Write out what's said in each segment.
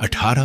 18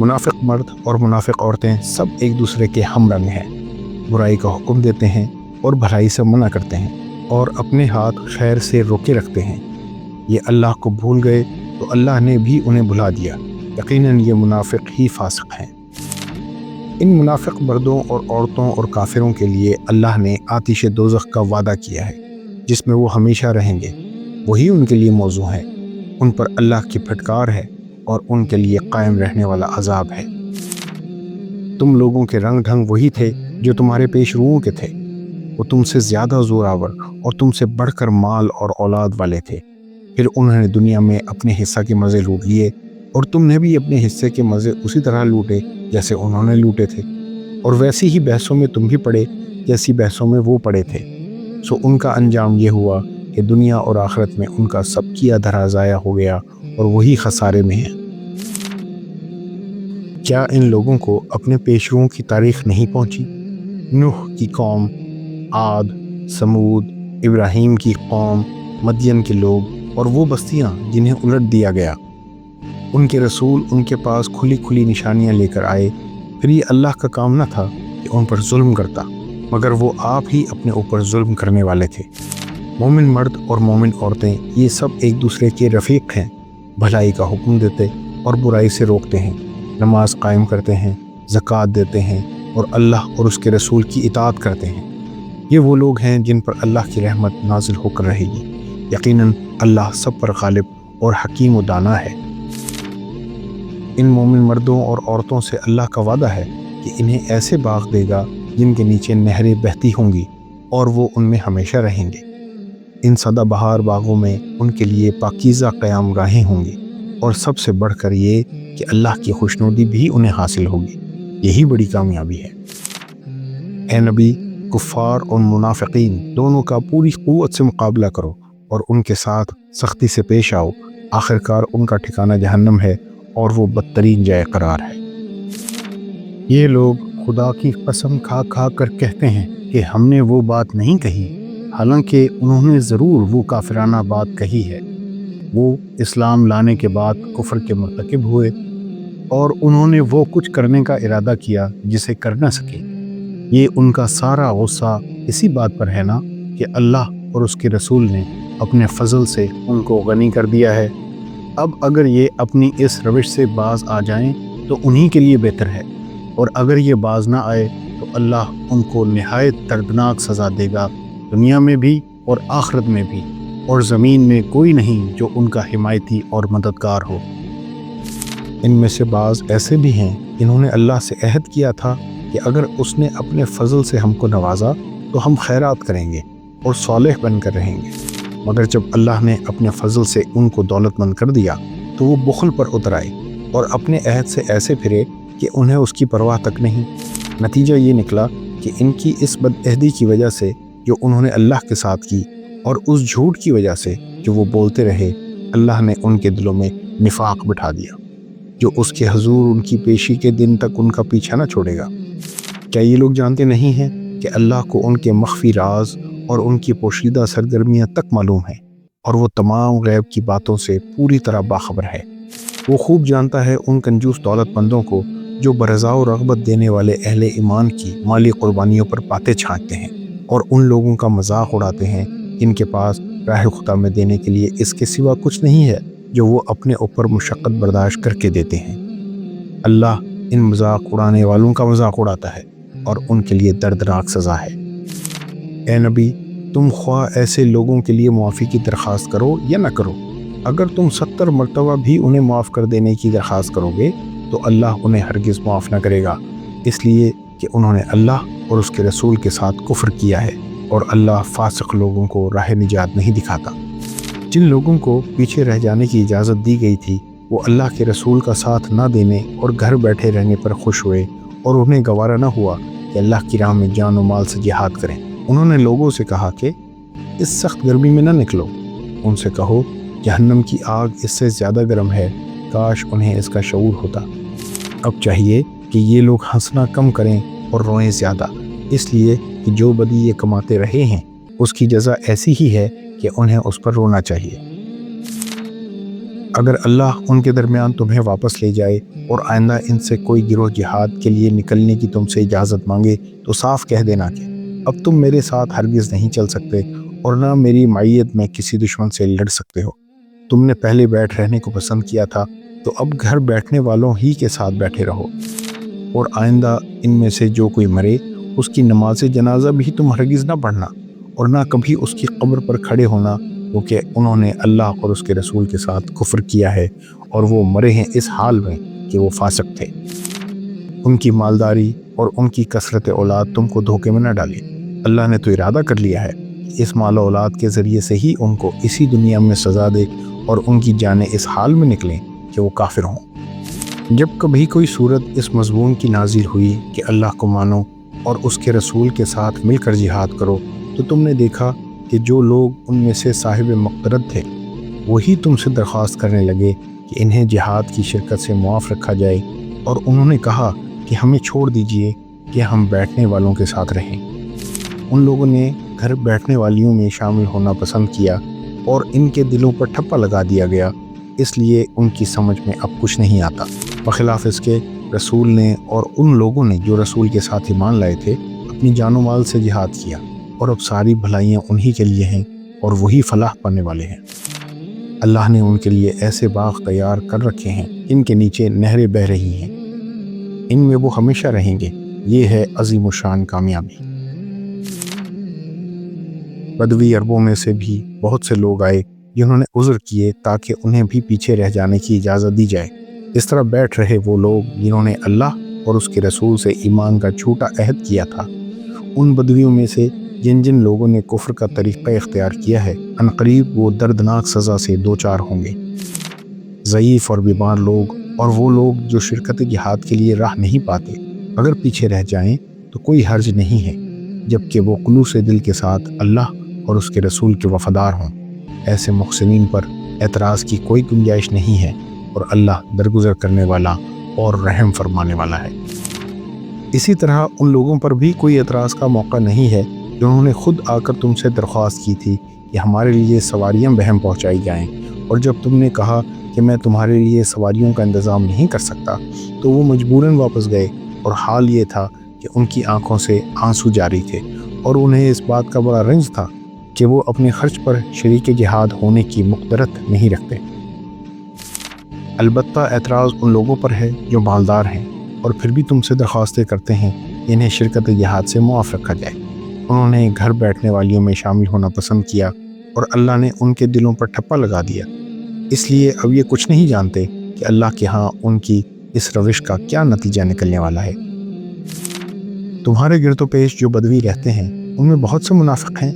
منافق مرد اور منافق عورتیں سب ایک دوسرے کے ہم رنگ ہیں، برائی کا حکم دیتے ہیں اور بھلائی سے منع کرتے ہیں، اور اپنے ہاتھ خیر سے روکے رکھتے ہیں۔ یہ اللہ کو بھول گئے تو اللہ نے بھی انہیں بھلا دیا، یقیناً یہ منافق ہی فاسق ہیں۔ ان منافق مردوں اور عورتوں اور کافروں کے لیے اللہ نے آتش دوزخ کا وعدہ کیا ہے جس میں وہ ہمیشہ رہیں گے، وہی ان کے لیے موضوع ہے۔ ان پر اللہ کی پھٹکار ہے اور ان کے لیے قائم رہنے والا عذاب ہے۔ تم لوگوں کے رنگ ڈھنگ وہی تھے جو تمہارے پیش روؤں کے تھے، وہ تم سے زیادہ زوراور اور تم سے بڑھ کر مال اور اولاد والے تھے۔ پھر انہوں نے دنیا میں اپنے حصہ کے مزے لوٹ لیے اور تم نے بھی اپنے حصے کے مزے اسی طرح لوٹے جیسے انہوں نے لوٹے تھے، اور ویسی ہی بحثوں میں تم بھی پڑے جیسی بحثوں میں وہ پڑے تھے۔ سو ان کا انجام یہ ہوا کہ دنیا اور آخرت میں ان کا سب کیا دھرا ضائع ہو گیا اور وہی خسارے میں ہیں۔ کیا ان لوگوں کو اپنے پیشروؤں کی تاریخ نہیں پہنچی؟ نوح کی قوم، عاد، سمود، ابراہیم کی قوم، مدین کے لوگ اور وہ بستیاں جنہیں الٹ دیا گیا۔ ان کے رسول ان کے پاس کھلی کھلی نشانیاں لے کر آئے، پھر یہ اللہ کا کام نہ تھا کہ ان پر ظلم کرتا، مگر وہ آپ ہی اپنے اوپر ظلم کرنے والے تھے۔ مومن مرد اور مومن عورتیں یہ سب ایک دوسرے کے رفیق ہیں، بھلائی کا حکم دیتے اور برائی سے روکتے ہیں، نماز قائم کرتے ہیں، زکوٰۃ دیتے ہیں اور اللہ اور اس کے رسول کی اطاعت کرتے ہیں۔ یہ وہ لوگ ہیں جن پر اللہ کی رحمت نازل ہو کر رہے گی، یقیناً اللہ سب پر غالب اور حکیم و دانا ہے۔ ان مومن مردوں اور عورتوں سے اللہ کا وعدہ ہے کہ انہیں ایسے باغ دے گا جن کے نیچے نہریں بہتی ہوں گی اور وہ ان میں ہمیشہ رہیں گے۔ ان سدا بہار باغوں میں ان کے لیے پاکیزہ قیام گاہیں ہوں گی، اور سب سے بڑھ کر یہ کہ اللہ کی خوشنودی بھی انہیں حاصل ہوگی، یہی بڑی کامیابی ہے۔ اے نبی، کفار اور منافقین دونوں کا پوری قوت سے مقابلہ کرو اور ان کے ساتھ سختی سے پیش آؤ، آخرکار ان کا ٹھکانہ جہنم ہے اور وہ بدترین جائے قرار ہے۔ یہ لوگ خدا کی قسم کھا کھا کر کہتے ہیں کہ ہم نے وہ بات نہیں کہی، حالانکہ انہوں نے ضرور وہ کافرانہ بات کہی ہے۔ وہ اسلام لانے کے بعد کفر کے مرتکب ہوئے اور انہوں نے وہ کچھ کرنے کا ارادہ کیا جسے کر نہ سکے۔ یہ ان کا سارا غصہ اسی بات پر ہے نا کہ اللہ اور اس کے رسول نے اپنے فضل سے ان کو غنی کر دیا ہے۔ اب اگر یہ اپنی اس روش سے باز آ جائیں تو انہی کے لیے بہتر ہے، اور اگر یہ باز نہ آئے تو اللہ ان کو نہایت دردناک سزا دے گا، دنیا میں بھی اور آخرت میں بھی، اور زمین میں کوئی نہیں جو ان کا حمایتی اور مددگار ہو۔ ان میں سے بعض ایسے بھی ہیں جنہوں نے اللہ سے عہد کیا تھا کہ اگر اس نے اپنے فضل سے ہم کو نوازا تو ہم خیرات کریں گے اور صالح بن کر رہیں گے، مگر جب اللہ نے اپنے فضل سے ان کو دولت مند کر دیا تو وہ بخل پر اتر آئے اور اپنے عہد سے ایسے پھرے کہ انہیں اس کی پرواہ تک نہیں۔ نتیجہ یہ نکلا کہ ان کی اس بد عہدی کی وجہ سے جو انہوں نے اللہ کے ساتھ کی، اور اس جھوٹ کی وجہ سے جو وہ بولتے رہے، اللہ نے ان کے دلوں میں نفاق بٹھا دیا، جو اس کے حضور ان کی پیشی کے دن تک ان کا پیچھا نہ چھوڑے گا۔ کیا یہ لوگ جانتے نہیں ہیں کہ اللہ کو ان کے مخفی راز اور ان کی پوشیدہ سرگرمیاں تک معلوم ہیں، اور وہ تمام غیب کی باتوں سے پوری طرح باخبر ہے۔ وہ خوب جانتا ہے ان کنجوس دولت مندوں کو جو برضا و رغبت دینے والے اہل ایمان کی مالی قربانیوں پر باتیں چھانٹتے ہیں، اور ان لوگوں کا مذاق اڑاتے ہیں جن کے پاس راہ خدا میں دینے کے لیے اس کے سوا کچھ نہیں ہے جو وہ اپنے اوپر مشقت برداشت کر کے دیتے ہیں۔ اللہ ان مذاق اڑانے والوں کا مذاق اڑاتا ہے اور ان کے لیے دردناک سزا ہے۔ اے نبی، تم خواہ ایسے لوگوں کے لیے معافی کی درخواست کرو یا نہ کرو، اگر تم 70 مرتبہ بھی انہیں معاف کر دینے کی درخواست کرو گے تو اللہ انہیں ہرگز معاف نہ کرے گا، اس لیے کہ انہوں نے اللہ اور اس کے رسول کے ساتھ کفر کیا ہے، اور اللہ فاسق لوگوں کو راہ نجات نہیں دکھاتا۔ جن لوگوں کو پیچھے رہ جانے کی اجازت دی گئی تھی وہ اللہ کے رسول کا ساتھ نہ دینے اور گھر بیٹھے رہنے پر خوش ہوئے، اور انہیں گوارا نہ ہوا کہ اللہ کی راہ میں جان و مال سے جہاد کریں۔ انہوں نے لوگوں سے کہا کہ اس سخت گرمی میں نہ نکلو۔ ان سے کہو جہنم کی آگ اس سے زیادہ گرم ہے، کاش انہیں اس کا شعور ہوتا۔ اب چاہیے کہ یہ لوگ ہنسنا کم کریں اور روئیں زیادہ، اس لیے کہ جو بدی یہ کماتے رہے ہیں اس کی جزا ایسی ہی ہے کہ انہیں اس پر رونا چاہیے۔ اگر اللہ ان کے درمیان تمہیں واپس لے جائے اور آئندہ ان سے کوئی گروہ جہاد کے لیے نکلنے کی تم سے اجازت مانگے تو صاف کہہ دینا کہ اب تم میرے ساتھ ہرگز نہیں چل سکتے اور نہ میری معیت میں کسی دشمن سے لڑ سکتے ہو۔ تم نے پہلے بیٹھ رہنے کو پسند کیا تھا تو اب گھر بیٹھنے والوں ہی کے ساتھ بیٹھے رہو، اور آئندہ ان میں سے جو کوئی مرے اس کی نماز جنازہ بھی تم ہرگز نہ پڑھنا اور نہ کبھی اس کی قبر پر کھڑے ہونا، کیونکہ انہوں نے اللہ اور اس کے رسول کے ساتھ کفر کیا ہے اور وہ مرے ہیں اس حال میں کہ وہ فاسق تھے۔ ان کی مالداری اور ان کی کثرت اولاد تم کو دھوکے میں نہ ڈالے۔ اللہ نے تو ارادہ کر لیا ہے کہ اس مال و اولاد کے ذریعے سے ہی ان کو اسی دنیا میں سزا دے اور ان کی جانیں اس حال میں نکلیں کہ وہ کافر ہوں۔ جب کبھی کوئی صورت اس مضمون کی نازل ہوئی کہ اللہ کو مانو اور اس کے رسول کے ساتھ مل کر جہاد کرو، تو تم نے دیکھا کہ جو لوگ ان میں سے صاحب مقترد تھے وہی تم سے درخواست کرنے لگے کہ انہیں جہاد کی شرکت سے معاف رکھا جائے، اور انہوں نے کہا کہ ہمیں چھوڑ دیجئے کہ ہم بیٹھنے والوں کے ساتھ رہیں۔ ان لوگوں نے گھر بیٹھنے والیوں میں شامل ہونا پسند کیا اور ان کے دلوں پر ٹھپا لگا دیا گیا، اس لیے ان کی سمجھ میں اب کچھ نہیں آتا۔ بخلاف اس کے رسول نے اور ان لوگوں نے جو رسول کے ساتھ ایمان لائے تھے اپنی جان و مال سے جہاد کیا، اور اب ساری بھلائیاں انہی کے لیے ہیں اور وہی فلاح پانے والے ہیں۔ اللہ نے ان کے لیے ایسے باغ تیار کر رکھے ہیں جن کے نیچے نہریں بہہ رہی ہیں، ان میں وہ ہمیشہ رہیں گے، یہ ہے عظیم الشان کامیابی۔ بدوی عربوں میں سے بھی بہت سے لوگ آئے جنہوں نے عذر کیے تاکہ انہیں بھی پیچھے رہ جانے کی اجازت دی جائے۔ اس طرح بیٹھ رہے وہ لوگ جنہوں نے اللہ اور اس کے رسول سے ایمان کا جھوٹا عہد کیا تھا۔ ان بدویوں میں سے جن جن لوگوں نے کفر کا طریقہ اختیار کیا ہے، عنقریب وہ دردناک سزا سے دوچار ہوں گے۔ ضعیف اور بیمار لوگ اور وہ لوگ جو شرکت جہاد کے لیے راہ نہیں پاتے، اگر پیچھے رہ جائیں تو کوئی حرج نہیں ہے، جبکہ وہ خلوص دل کے ساتھ اللہ اور اس کے رسول کے وفادار ہوں۔ ایسے محسنین پر اعتراض کی کوئی گنجائش نہیں ہے، اور اللہ درگزر کرنے والا اور رحم فرمانے والا ہے۔ اسی طرح ان لوگوں پر بھی کوئی اعتراض کا موقع نہیں ہے جنہوں نے خود آ کر تم سے درخواست کی تھی کہ ہمارے لیے سواریاں بہم پہنچائی جائیں، اور جب تم نے کہا کہ میں تمہارے لیے سواریوں کا انتظام نہیں کر سکتا تو وہ مجبوراً واپس گئے، اور حال یہ تھا کہ ان کی آنکھوں سے آنسو جاری تھے اور انہیں اس بات کا بڑا رنج تھا کہ وہ اپنے خرچ پر شریک جہاد ہونے کی مقدرت نہیں رکھتے۔ البتہ اعتراض ان لوگوں پر ہے جو مالدار ہیں اور پھر بھی تم سے درخواستیں کرتے ہیں کہ انہیں شرکت جہاد سے معاف رکھا جائے۔ انہوں نے گھر بیٹھنے والیوں میں شامل ہونا پسند کیا اور اللہ نے ان کے دلوں پر ٹھپا لگا دیا، اس لیے اب یہ کچھ نہیں جانتے کہ اللہ کے ہاں ان کی اس روش کا کیا نتیجہ نکلنے والا ہے۔ تمہارے گرد و پیش جو بدوی رہتے ہیں ان میں بہت سے منافق ہیں،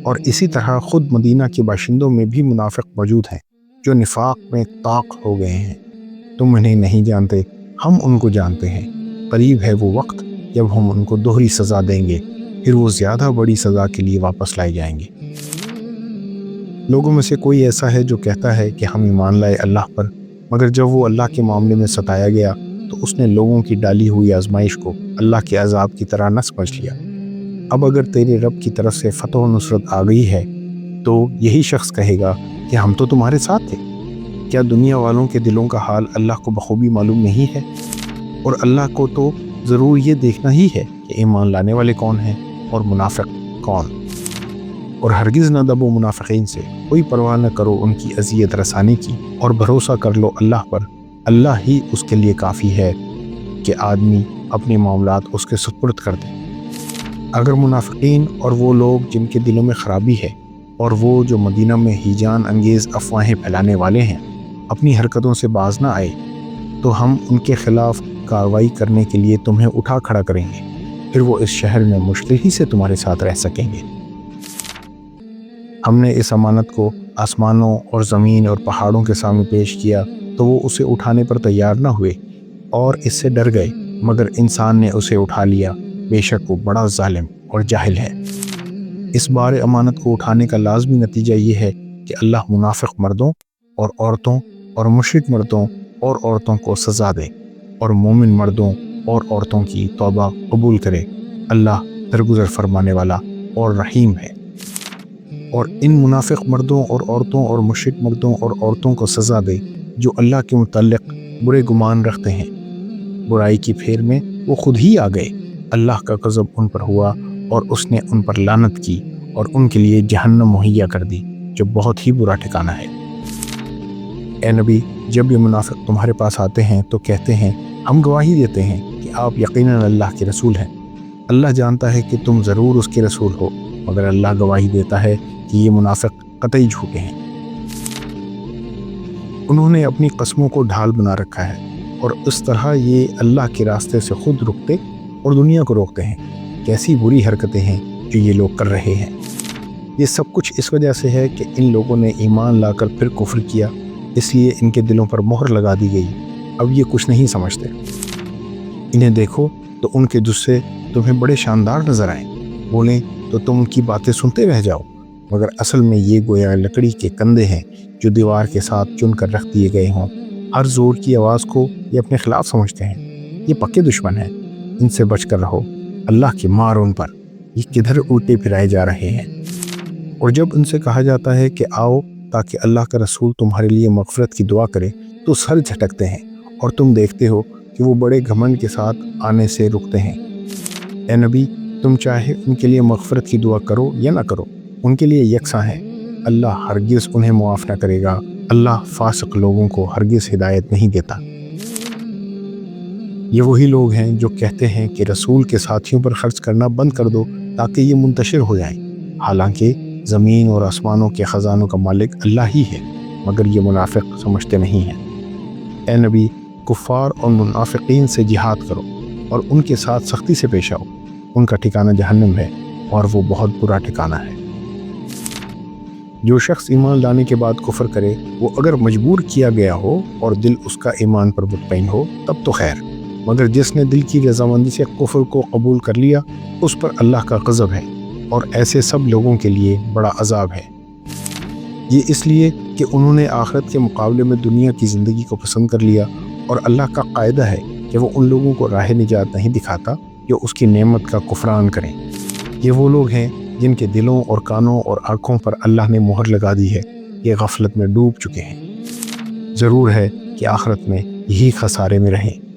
اور اسی طرح خود مدینہ کے باشندوں میں بھی منافق موجود ہیں جو نفاق میں طاق ہو گئے ہیں۔ تم انہیں نہیں جانتے، ہم ان کو جانتے ہیں۔ قریب ہے وہ وقت جب ہم ان کو دوہری سزا دیں گے، پھر وہ زیادہ بڑی سزا کے لیے واپس لائے جائیں گے۔ لوگوں میں سے کوئی ایسا ہے جو کہتا ہے کہ ہم ایمان لائے اللہ پر، مگر جب وہ اللہ کے معاملے میں ستایا گیا تو اس نے لوگوں کی ڈالی ہوئی آزمائش کو اللہ کے عذاب کی طرح نہ سمجھ لیا۔ اب اگر تیرے رب کی طرف سے فتح و نصرت آ گئی ہے تو یہی شخص کہے گا کہ ہم تو تمہارے ساتھ تھے۔ کیا دنیا والوں کے دلوں کا حال اللہ کو بخوبی معلوم نہیں ہے؟ اور اللہ کو تو ضرور یہ دیکھنا ہی ہے کہ ایمان لانے والے کون ہیں اور منافق کون۔ اور ہرگز نہ دبو منافقین سے، کوئی پرواہ نہ کرو ان کی اذیت رسانی کی، اور بھروسہ کر لو اللہ پر، اللہ ہی اس کے لیے کافی ہے کہ آدمی اپنے معاملات اس کے سپرد کر دے۔ اگر منافقین اور وہ لوگ جن کے دلوں میں خرابی ہے اور وہ جو مدینہ میں ہیجان انگیز افواہیں پھیلانے والے ہیں اپنی حرکتوں سے باز نہ آئے تو ہم ان کے خلاف کارروائی کرنے کے لیے تمہیں اٹھا کھڑا کریں گے، پھر وہ اس شہر میں مشکل ہی سے تمہارے ساتھ رہ سکیں گے۔ ہم نے اس امانت کو آسمانوں اور زمین اور پہاڑوں کے سامنے پیش کیا تو وہ اسے اٹھانے پر تیار نہ ہوئے اور اس سے ڈر گئے، مگر انسان نے اسے اٹھا لیا، بے شک وہ بڑا ظالم اور جاہل ہے۔ اس بار امانت کو اٹھانے کا لازمی نتیجہ یہ ہے کہ اللہ منافق مردوں اور عورتوں اور مشرک مردوں اور عورتوں کو سزا دے اور مومن مردوں اور عورتوں کی توبہ قبول کرے۔ اللہ درگزر فرمانے والا اور رحیم ہے۔ اور ان منافق مردوں اور عورتوں اور مشرک مردوں اور عورتوں کو سزا دے جو اللہ کے متعلق برے گمان رکھتے ہیں برائی کی پھیر میں وہ خود ہی آ گئے۔ اللہ کا غضب ان پر ہوا اور اس نے ان پر لعنت کی اور ان کے لیے جہنم مہیا کر دی جو بہت ہی برا ٹھکانہ ہے۔ اے نبی، جب یہ منافق تمہارے پاس آتے ہیں تو کہتے ہیں ہم گواہی دیتے ہیں کہ آپ یقیناً اللہ کے رسول ہیں۔ اللہ جانتا ہے کہ تم ضرور اس کے رسول ہو، مگر اللہ گواہی دیتا ہے کہ یہ منافق قطعی جھوٹے ہیں۔ انہوں نے اپنی قسموں کو ڈھال بنا رکھا ہے اور اس طرح یہ اللہ کے راستے سے خود رکتے اور دنیا کو روکتے ہیں۔ کیسی بری حرکتیں ہیں جو یہ لوگ کر رہے ہیں۔ یہ سب کچھ اس وجہ سے ہے کہ ان لوگوں نے ایمان لا کر پھر کفر کیا، اس لیے ان کے دلوں پر مہر لگا دی گئی۔ اب یہ کچھ نہیں سمجھتے۔ انہیں دیکھو تو ان کے جسے تمہیں بڑے شاندار نظر آئیں، بولیں تو تم ان کی باتیں سنتے رہ جاؤ، مگر اصل میں یہ گویا لکڑی کے کندھے ہیں جو دیوار کے ساتھ چن کر رکھ دیے گئے ہوں۔ ہر زور کی آواز کو یہ اپنے خلاف سمجھتے ہیں۔ یہ پکے دشمن ہیں، ان سے بچ کر رہو۔ اللہ کی مار ان پر، یہ کدھر الٹے پھرائے جا رہے ہیں۔ اور جب ان سے کہا جاتا ہے کہ آؤ تاکہ اللہ کا رسول تمہارے لیے مغفرت کی دعا کرے تو سر جھٹکتے ہیں اور تم دیکھتے ہو کہ وہ بڑے گھمنڈ کے ساتھ آنے سے رکتے ہیں۔ اے نبی، تم چاہے ان کے لیے مغفرت کی دعا کرو یا نہ کرو، ان کے لیے یکساں ہے، اللہ ہرگز انہیں معاف نہ کرے گا۔ اللہ فاسق لوگوں کو ہرگز ہدایت نہیں دیتا۔ یہ وہی لوگ ہیں جو کہتے ہیں کہ رسول کے ساتھیوں پر خرچ کرنا بند کر دو تاکہ یہ منتشر ہو جائیں، حالانکہ زمین اور آسمانوں کے خزانوں کا مالک اللہ ہی ہے، مگر یہ منافق سمجھتے نہیں ہیں۔ اے نبی، کفار اور منافقین سے جہاد کرو اور ان کے ساتھ سختی سے پیش آؤ، ان کا ٹھکانہ جہنم ہے اور وہ بہت برا ٹھکانہ ہے۔ جو شخص ایمان لانے کے بعد کفر کرے، وہ اگر مجبور کیا گیا ہو اور دل اس کا ایمان پر مطمئن ہو تب تو خیر، مگر جس نے دل کی رضامندی سے کفر کو قبول کر لیا اس پر اللہ کا غضب ہے اور ایسے سب لوگوں کے لیے بڑا عذاب ہے۔ یہ اس لیے کہ انہوں نے آخرت کے مقابلے میں دنیا کی زندگی کو پسند کر لیا، اور اللہ کا قاعدہ ہے کہ وہ ان لوگوں کو راہ نجات نہیں دکھاتا جو اس کی نعمت کا کفران کریں۔ یہ وہ لوگ ہیں جن کے دلوں اور کانوں اور آنکھوں پر اللہ نے مہر لگا دی ہے، یہ غفلت میں ڈوب چکے ہیں۔ ضرور ہے کہ آخرت میں یہی خسارے میں رہیں۔